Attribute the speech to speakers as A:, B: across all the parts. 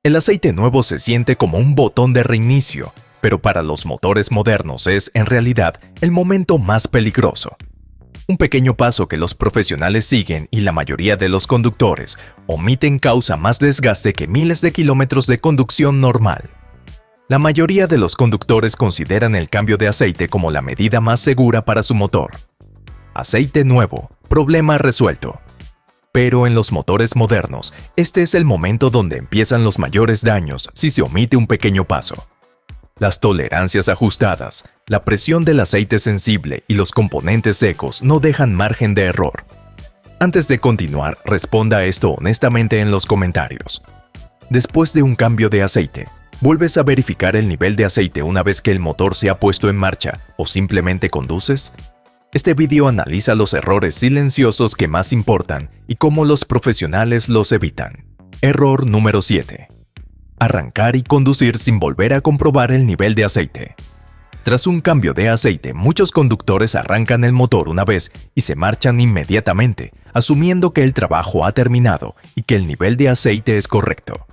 A: El aceite nuevo se siente como un botón de reinicio, pero para los motores modernos es, en realidad, el momento más peligroso. Un pequeño paso que los profesionales siguen y la mayoría de los conductores omiten causa más desgaste que miles de kilómetros de conducción normal. La mayoría de los conductores consideran el cambio de aceite como la medida más segura para su motor. Aceite nuevo, problema resuelto. Pero en los motores modernos, este es el momento donde empiezan los mayores daños si se omite un pequeño paso. Las tolerancias ajustadas, la presión del aceite sensible y los componentes secos no dejan margen de error. Antes de continuar, responda a esto honestamente en los comentarios. Después de un cambio de aceite, ¿vuelves a verificar el nivel de aceite una vez que el motor se ha puesto en marcha o simplemente conduces? Este video analiza los errores silenciosos que más importan y cómo los profesionales los evitan. Error número 7. Arrancar y conducir sin volver a comprobar el nivel de aceite. Tras un cambio de aceite, muchos conductores arrancan el motor una vez y se marchan inmediatamente, asumiendo que el trabajo ha terminado y que el nivel de aceite es correcto.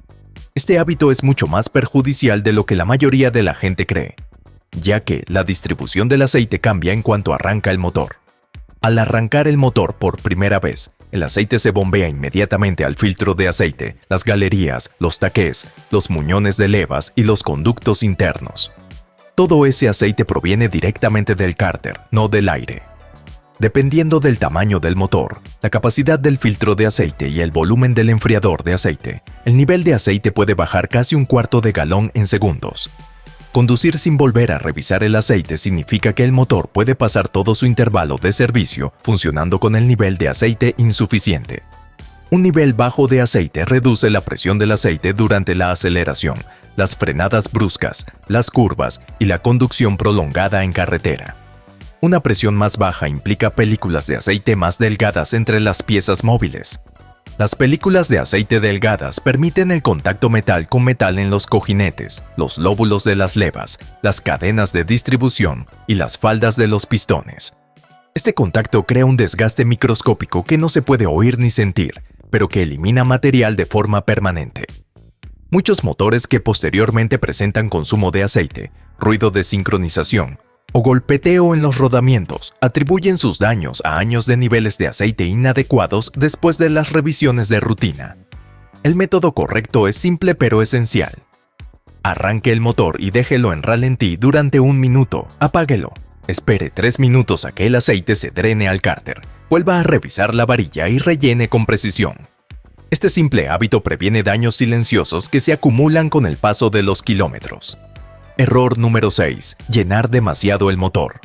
A: Este hábito es mucho más perjudicial de lo que la mayoría de la gente cree, ya que la distribución del aceite cambia en cuanto arranca el motor. Al arrancar el motor por primera vez, el aceite se bombea inmediatamente al filtro de aceite, las galerías, los taqués, los muñones de levas y los conductos internos. Todo ese aceite proviene directamente del cárter, no del aire. Dependiendo del tamaño del motor, la capacidad del filtro de aceite y el volumen del enfriador de aceite, el nivel de aceite puede bajar casi un cuarto de galón en segundos. Conducir sin volver a revisar el aceite significa que el motor puede pasar todo su intervalo de servicio funcionando con el nivel de aceite insuficiente. Un nivel bajo de aceite reduce la presión del aceite durante la aceleración, las frenadas bruscas, las curvas y la conducción prolongada en carretera. Una presión más baja implica películas de aceite más delgadas entre las piezas móviles. Las películas de aceite delgadas permiten el contacto metal con metal en los cojinetes, los lóbulos de las levas, las cadenas de distribución y las faldas de los pistones. Este contacto crea un desgaste microscópico que no se puede oír ni sentir, pero que elimina material de forma permanente. Muchos motores que posteriormente presentan consumo de aceite, ruido de sincronización o golpeteo en los rodamientos atribuyen sus daños a años de niveles de aceite inadecuados después de las revisiones de rutina. El método correcto es simple pero esencial. Arranque el motor y déjelo en ralentí durante 1 minuto, apáguelo. Espere 3 minutos a que el aceite se drene al cárter, vuelva a revisar la varilla y rellene con precisión. Este simple hábito previene daños silenciosos que se acumulan con el paso de los kilómetros. Error número 6. Llenar demasiado el motor.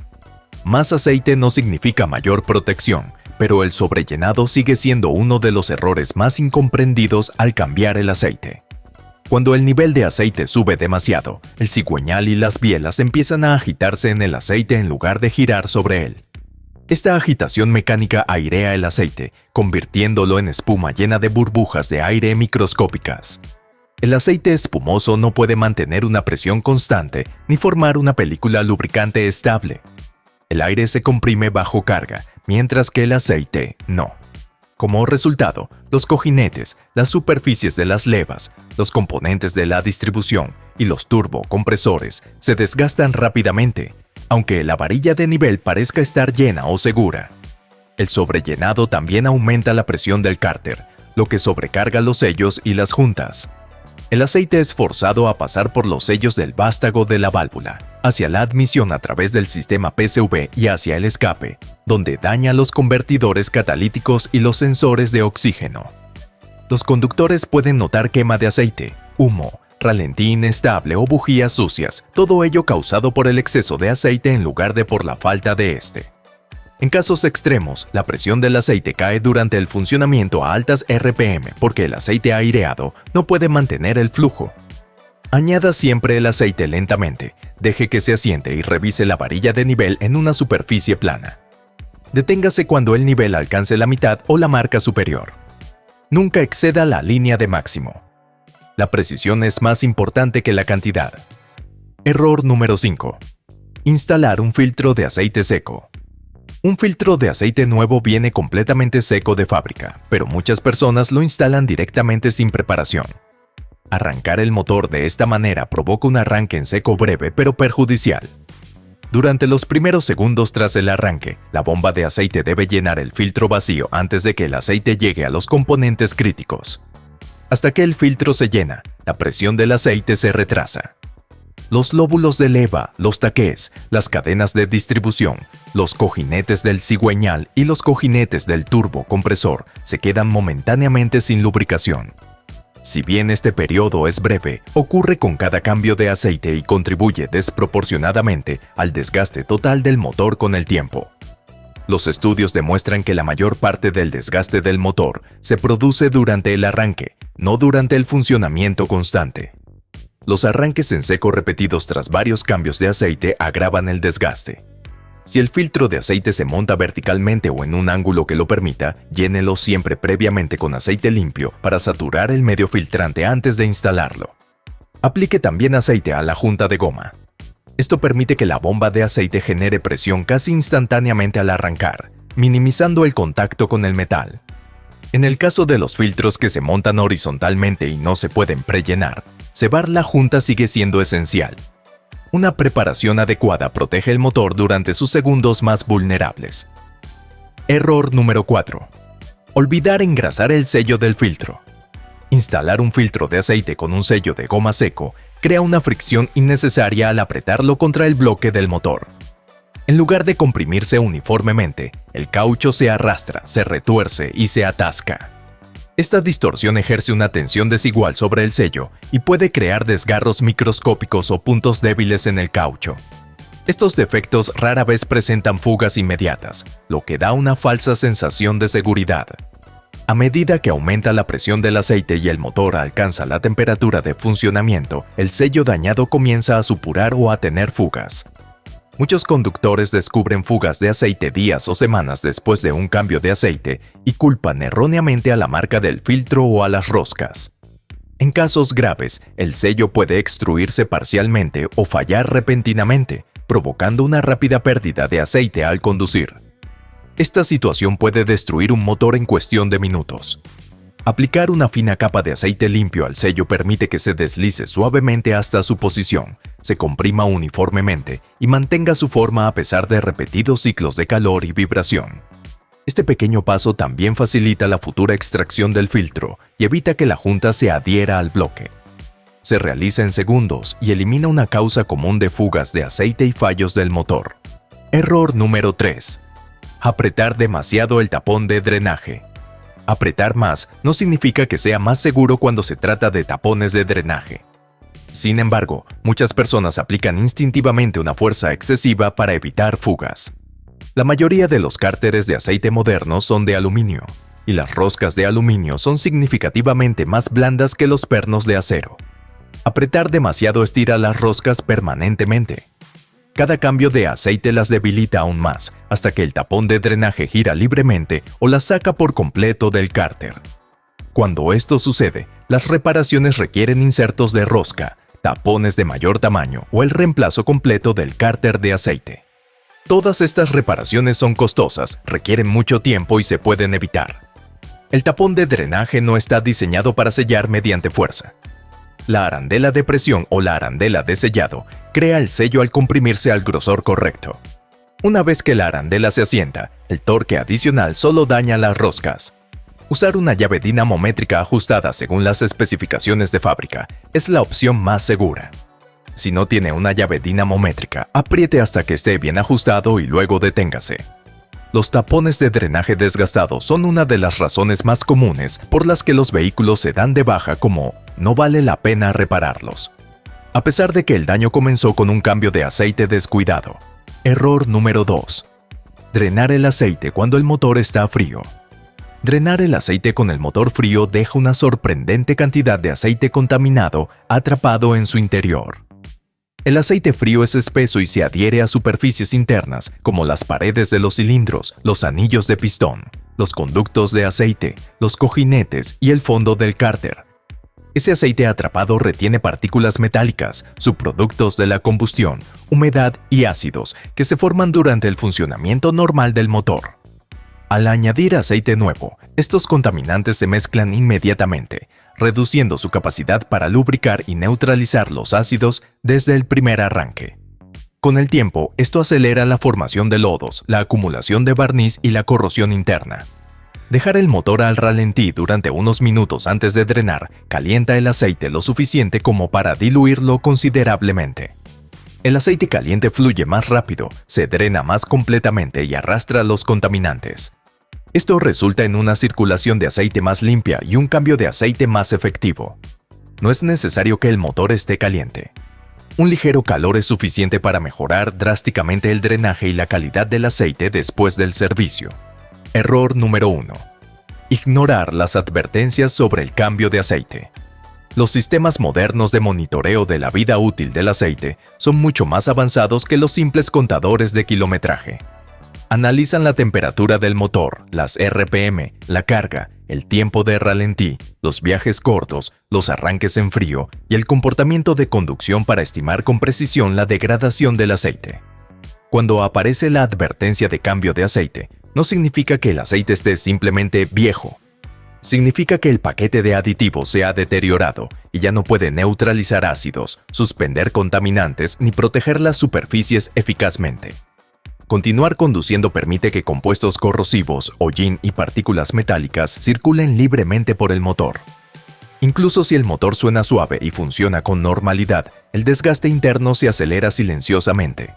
A: Más aceite no significa mayor protección, pero el sobrellenado sigue siendo uno de los errores más incomprendidos al cambiar el aceite. Cuando el nivel de aceite sube demasiado, el cigüeñal y las bielas empiezan a agitarse en el aceite en lugar de girar sobre él. Esta agitación mecánica airea el aceite, convirtiéndolo en espuma llena de burbujas de aire microscópicas. El aceite espumoso no puede mantener una presión constante ni formar una película lubricante estable. El aire se comprime bajo carga, mientras que el aceite no. Como resultado, los cojinetes, las superficies de las levas, los componentes de la distribución y los turbocompresores se desgastan rápidamente, aunque la varilla de nivel parezca estar llena o segura. El sobrellenado también aumenta la presión del cárter, lo que sobrecarga los sellos y las juntas. El aceite es forzado a pasar por los sellos del vástago de la válvula, hacia la admisión a través del sistema PCV y hacia el escape, donde daña los convertidores catalíticos y los sensores de oxígeno. Los conductores pueden notar quema de aceite, humo, ralentí inestable o bujías sucias, todo ello causado por el exceso de aceite en lugar de por la falta de este. En casos extremos, la presión del aceite cae durante el funcionamiento a altas RPM porque el aceite aireado no puede mantener el flujo. Añada siempre el aceite lentamente, deje que se asiente y revise la varilla de nivel en una superficie plana. Deténgase cuando el nivel alcance la mitad o la marca superior. Nunca exceda la línea de máximo. La precisión es más importante que la cantidad. Error número 5. Instalar un filtro de aceite seco. Un filtro de aceite nuevo viene completamente seco de fábrica, pero muchas personas lo instalan directamente sin preparación. Arrancar el motor de esta manera provoca un arranque en seco breve pero perjudicial. Durante los primeros segundos tras el arranque, la bomba de aceite debe llenar el filtro vacío antes de que el aceite llegue a los componentes críticos. Hasta que el filtro se llena, la presión del aceite se retrasa. Los lóbulos de leva, los taqués, las cadenas de distribución, los cojinetes del cigüeñal y los cojinetes del turbo compresor se quedan momentáneamente sin lubricación. Si bien este periodo es breve, ocurre con cada cambio de aceite y contribuye desproporcionadamente al desgaste total del motor con el tiempo. Los estudios demuestran que la mayor parte del desgaste del motor se produce durante el arranque, no durante el funcionamiento constante. Los arranques en seco repetidos tras varios cambios de aceite agravan el desgaste. Si el filtro de aceite se monta verticalmente o en un ángulo que lo permita, llénelo siempre previamente con aceite limpio para saturar el medio filtrante antes de instalarlo. Aplique también aceite a la junta de goma. Esto permite que la bomba de aceite genere presión casi instantáneamente al arrancar, minimizando el contacto con el metal. En el caso de los filtros que se montan horizontalmente y no se pueden prellenar, cebar la junta sigue siendo esencial. Una preparación adecuada protege el motor durante sus segundos más vulnerables. Error número 4. Olvidar engrasar el sello del filtro. Instalar un filtro de aceite con un sello de goma seco crea una fricción innecesaria al apretarlo contra el bloque del motor. En lugar de comprimirse uniformemente, el caucho se arrastra, se retuerce y se atasca. Esta distorsión ejerce una tensión desigual sobre el sello y puede crear desgarros microscópicos o puntos débiles en el caucho. Estos defectos rara vez presentan fugas inmediatas, lo que da una falsa sensación de seguridad. A medida que aumenta la presión del aceite y el motor alcanza la temperatura de funcionamiento, el sello dañado comienza a supurar o a tener fugas. Muchos conductores descubren fugas de aceite días o semanas después de un cambio de aceite y culpan erróneamente a la marca del filtro o a las roscas. En casos graves, el sello puede extruirse parcialmente o fallar repentinamente, provocando una rápida pérdida de aceite al conducir. Esta situación puede destruir un motor en cuestión de minutos. Aplicar una fina capa de aceite limpio al sello permite que se deslice suavemente hasta su posición, se comprima uniformemente y mantenga su forma a pesar de repetidos ciclos de calor y vibración. Este pequeño paso también facilita la futura extracción del filtro y evita que la junta se adhiera al bloque. Se realiza en segundos y elimina una causa común de fugas de aceite y fallos del motor. Error número 3. Apretar demasiado el tapón de drenaje. Apretar más no significa que sea más seguro cuando se trata de tapones de drenaje. Sin embargo, muchas personas aplican instintivamente una fuerza excesiva para evitar fugas. La mayoría de los cárteres de aceite modernos son de aluminio, y las roscas de aluminio son significativamente más blandas que los pernos de acero. Apretar demasiado estira las roscas permanentemente. Cada cambio de aceite las debilita aún más, hasta que el tapón de drenaje gira libremente o las saca por completo del cárter. Cuando esto sucede, las reparaciones requieren insertos de rosca, tapones de mayor tamaño o el reemplazo completo del cárter de aceite. Todas estas reparaciones son costosas, requieren mucho tiempo y se pueden evitar. El tapón de drenaje no está diseñado para sellar mediante fuerza. La arandela de presión o la arandela de sellado crea el sello al comprimirse al grosor correcto. Una vez que la arandela se asienta, el torque adicional solo daña las roscas. Usar una llave dinamométrica ajustada según las especificaciones de fábrica es la opción más segura. Si no tiene una llave dinamométrica, apriete hasta que esté bien ajustado y luego deténgase. Los tapones de drenaje desgastados son una de las razones más comunes por las que los vehículos se dan de baja como no vale la pena repararlos. A pesar de que el daño comenzó con un cambio de aceite descuidado. Error número 2. Drenar el aceite cuando el motor está frío. Drenar el aceite con el motor frío deja una sorprendente cantidad de aceite contaminado atrapado en su interior. El aceite frío es espeso y se adhiere a superficies internas como las paredes de los cilindros, los anillos de pistón, los conductos de aceite, los cojinetes y el fondo del cárter. Ese aceite atrapado retiene partículas metálicas, subproductos de la combustión, humedad y ácidos que se forman durante el funcionamiento normal del motor. Al añadir aceite nuevo, estos contaminantes se mezclan inmediatamente, reduciendo su capacidad para lubricar y neutralizar los ácidos desde el primer arranque. Con el tiempo, esto acelera la formación de lodos, la acumulación de barniz y la corrosión interna. Dejar el motor al ralentí durante unos minutos antes de drenar calienta el aceite lo suficiente como para diluirlo considerablemente. El aceite caliente fluye más rápido, se drena más completamente y arrastra los contaminantes. Esto resulta en una circulación de aceite más limpia y un cambio de aceite más efectivo. No es necesario que el motor esté caliente. Un ligero calor es suficiente para mejorar drásticamente el drenaje y la calidad del aceite después del servicio. Error número 1. Ignorar las advertencias sobre el cambio de aceite. Los sistemas modernos de monitoreo de la vida útil del aceite son mucho más avanzados que los simples contadores de kilometraje. Analizan la temperatura del motor, las RPM, la carga, el tiempo de ralentí, los viajes cortos, los arranques en frío y el comportamiento de conducción para estimar con precisión la degradación del aceite. Cuando aparece la advertencia de cambio de aceite, no significa que el aceite esté simplemente viejo. Significa que el paquete de aditivos se ha deteriorado y ya no puede neutralizar ácidos, suspender contaminantes ni proteger las superficies eficazmente. Continuar conduciendo permite que compuestos corrosivos, hollín y partículas metálicas circulen libremente por el motor. Incluso si el motor suena suave y funciona con normalidad, el desgaste interno se acelera silenciosamente.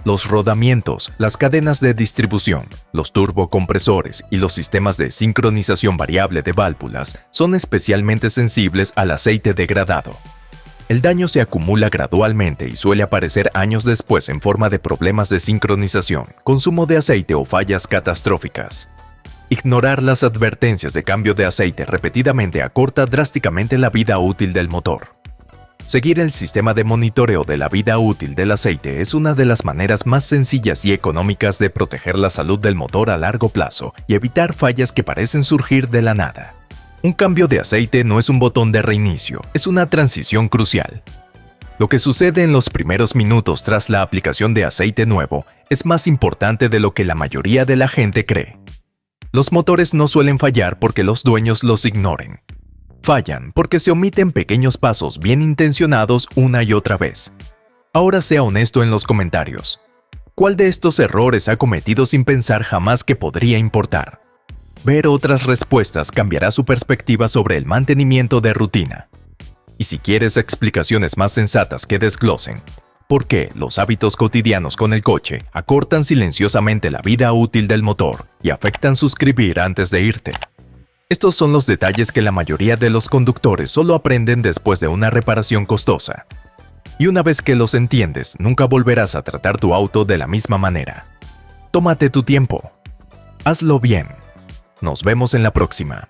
A: Los rodamientos, las cadenas de distribución, los turbocompresores y los sistemas de sincronización variable de válvulas son especialmente sensibles al aceite degradado. El daño se acumula gradualmente y suele aparecer años después en forma de problemas de sincronización, consumo de aceite o fallas catastróficas. Ignorar las advertencias de cambio de aceite repetidamente acorta drásticamente la vida útil del motor. Seguir el sistema de monitoreo de la vida útil del aceite es una de las maneras más sencillas y económicas de proteger la salud del motor a largo plazo y evitar fallas que parecen surgir de la nada. Un cambio de aceite no es un botón de reinicio, es una transición crucial. Lo que sucede en los primeros minutos tras la aplicación de aceite nuevo es más importante de lo que la mayoría de la gente cree. Los motores no suelen fallar porque los dueños los ignoren. Fallan porque se omiten pequeños pasos bien intencionados una y otra vez. Ahora sea honesto en los comentarios. ¿Cuál de estos errores ha cometido sin pensar jamás que podría importar? Ver otras respuestas cambiará su perspectiva sobre el mantenimiento de rutina. Y si quieres explicaciones más sensatas que desglosen por qué los hábitos cotidianos con el coche acortan silenciosamente la vida útil del motor y afectan suscribir antes de irte. Estos son los detalles que la mayoría de los conductores solo aprenden después de una reparación costosa. Y una vez que los entiendes, nunca volverás a tratar tu auto de la misma manera. Tómate tu tiempo. Hazlo bien. Nos vemos en la próxima.